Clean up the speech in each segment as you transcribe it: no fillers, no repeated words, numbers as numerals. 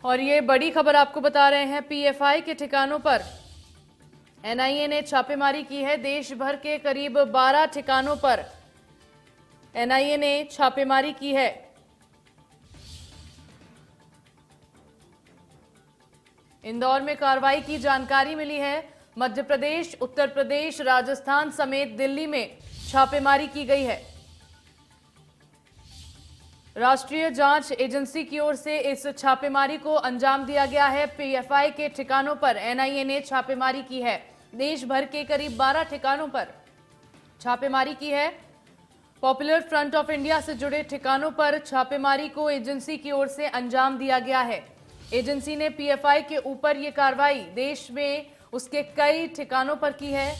और ये बड़ी खबर आपको बता रहे हैं, पीएफआई के ठिकानों पर एनआईए ने छापेमारी की है। देश भर के करीब 12 ठिकानों पर एनआईए ने छापेमारी की है। इंदौर में कार्रवाई की जानकारी मिली है। मध्य प्रदेश, उत्तर प्रदेश, राजस्थान समेत दिल्ली में छापेमारी की गई है। राष्ट्रीय जांच एजेंसी की ओर से इस छापेमारी को अंजाम दिया गया है। पीएफआई के ठिकानों पर एनआईए ने छापेमारी की है। देश भर के करीब 12 ठिकानों पर छापेमारी की है। पॉपुलर फ्रंट ऑफ इंडिया से जुड़े ठिकानों पर छापेमारी को एजेंसी की ओर से अंजाम दिया गया है। एजेंसी ने पीएफआई के ऊपर यह कार्रवाई देश में उसके कई ठिकानों पर की है।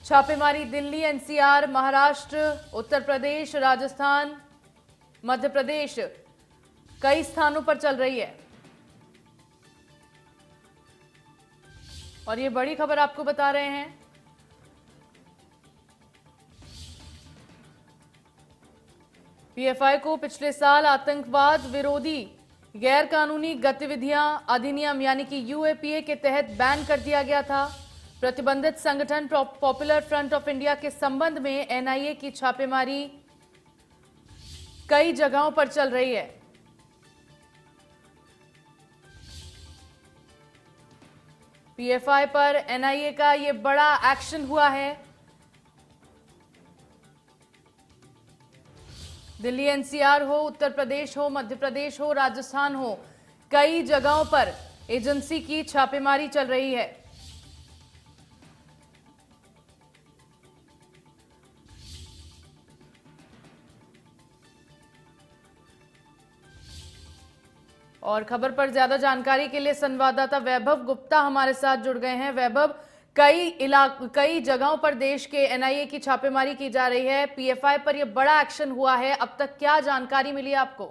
छापेमारी दिल्ली, एनसीआर, महाराष्ट्र, उत्तर प्रदेश, राजस्थान, मध्य प्रदेश, कई स्थानों पर चल रही है। और ये बड़ी खबर आपको बता रहे हैं। पीएफआई को पिछले साल आतंकवाद विरोधी गैर कानूनी गतिविधियां अधिनियम यानी कि यूएपीए के तहत बैन कर दिया गया था। प्रतिबंधित संगठन पॉपुलर फ्रंट ऑफ इंडिया के संबंध में एनआईए की छापेमारी कई जगहों पर चल रही है। पीएफआई पर एनआईए का यह बड़ा एक्शन हुआ है। दिल्ली, एनसीआर हो, उत्तर प्रदेश हो, मध्य प्रदेश हो, राजस्थान हो, कई जगहों पर एजेंसी की छापेमारी चल रही है। और खबर पर ज्यादा जानकारी के लिए संवाददाता वैभव गुप्ता हमारे साथ जुड़ गए हैं। वैभव, कई जगहों पर देश के एनआईए की छापेमारी की जा रही है। पीएफआई पर यह बड़ा एक्शन हुआ है। अब तक क्या जानकारी मिली आपको?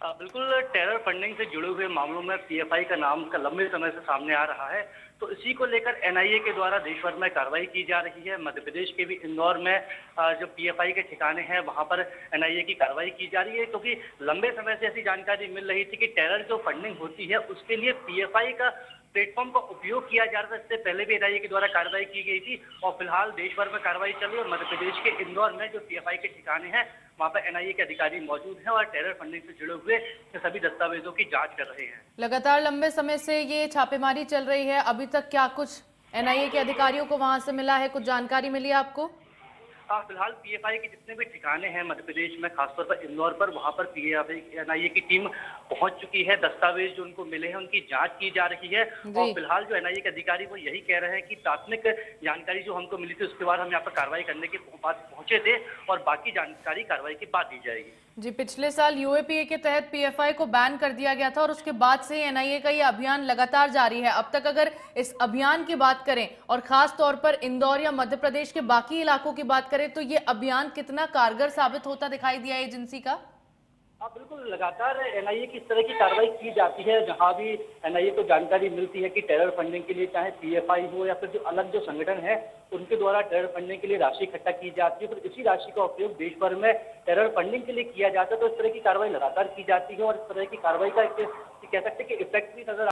बिल्कुल, टेरर फंडिंग से जुड़े हुए मामलों में पीएफआई का नाम का लंबे समय से सामने आ रहा है। तो इसी को लेकर एनआईए के द्वारा देश भर में कार्रवाई की जा रही है। मध्य प्रदेश के भी इंदौर में जो पीएफआई के ठिकाने हैं वहां पर एनआईए की कार्रवाई की जा रही है, क्योंकि लंबे समय से ऐसी जानकारी मिल रही थी कि टेरर जो फंडिंग होती है उसके लिए पीएफआई का प्लेटफॉर्म का उपयोग किया जा रहा था। इससे पहले भी एनआईए के द्वारा कार्रवाई की गई थी और फिलहाल देश भर में कार्रवाई चल रही है। मध्य प्रदेश के इंदौर में जो पीएफआई के ठिकाने हैं वहां पर एनआईए के अधिकारी मौजूद हैं और टेरर फंडिंग से जुड़े हुए सभी दस्तावेजों की जांच कर रहे हैं। लगातार लंबे समय से ये छापेमारी चल रही है। अभी तक क्या कुछ एनआईए के अधिकारियों को वहां से मिला है? कुछ जानकारी मिली है आपको? फिलहाल पीएफआई के जितने भी ठिकाने हैं मध्य प्रदेश में, खासतौर पर इंदौर पर, वहां पर पीएफआई एनआईए की टीम पहुंच चुकी है। दस्तावेज जो उनको मिले हैं उनकी जांच की जा रही है और फिलहाल जो एनआईए के अधिकारी वो यही कह रहे हैं कि प्राथमिक जानकारी जो हमको मिली थी उसके बाद हम यहाँ पर कार्रवाई करने के बाद पहुंचे थे और बाकी जानकारी कार्रवाई के बाद दी जाएगी। जी, पिछले साल यूएपीए के तहत पीएफआई को बैन कर दिया गया था और उसके बाद से एनआईए का ये अभियान लगातार जारी है। अब तक अगर इस अभियान की बात करें और खास तौर पर इंदौर या मध्य प्रदेश के बाकी इलाकों की बात करें तो ये अभियान कितना कारगर साबित होता दिखाई दिया है एजेंसी का? बिल्कुल, लगातार एनआईए की इस तरह की कार्रवाई की जाती है। जहां भी एनआईए को जानकारी मिलती है कि टेरर फंडिंग के लिए चाहे पीएफआई हो या फिर जो अलग जो संगठन है उनके द्वारा टेरर फंडिंग के लिए राशि इकट्ठा की जाती है, फिर इसी राशि का उपयोग देश भर में टेरर फंडिंग के लिए किया जाता है। तो इस तरह की कार्रवाई लगातार की जाती है और इस तरह की कार्रवाई का कह सकते हैं कि इफेक्ट भी नजर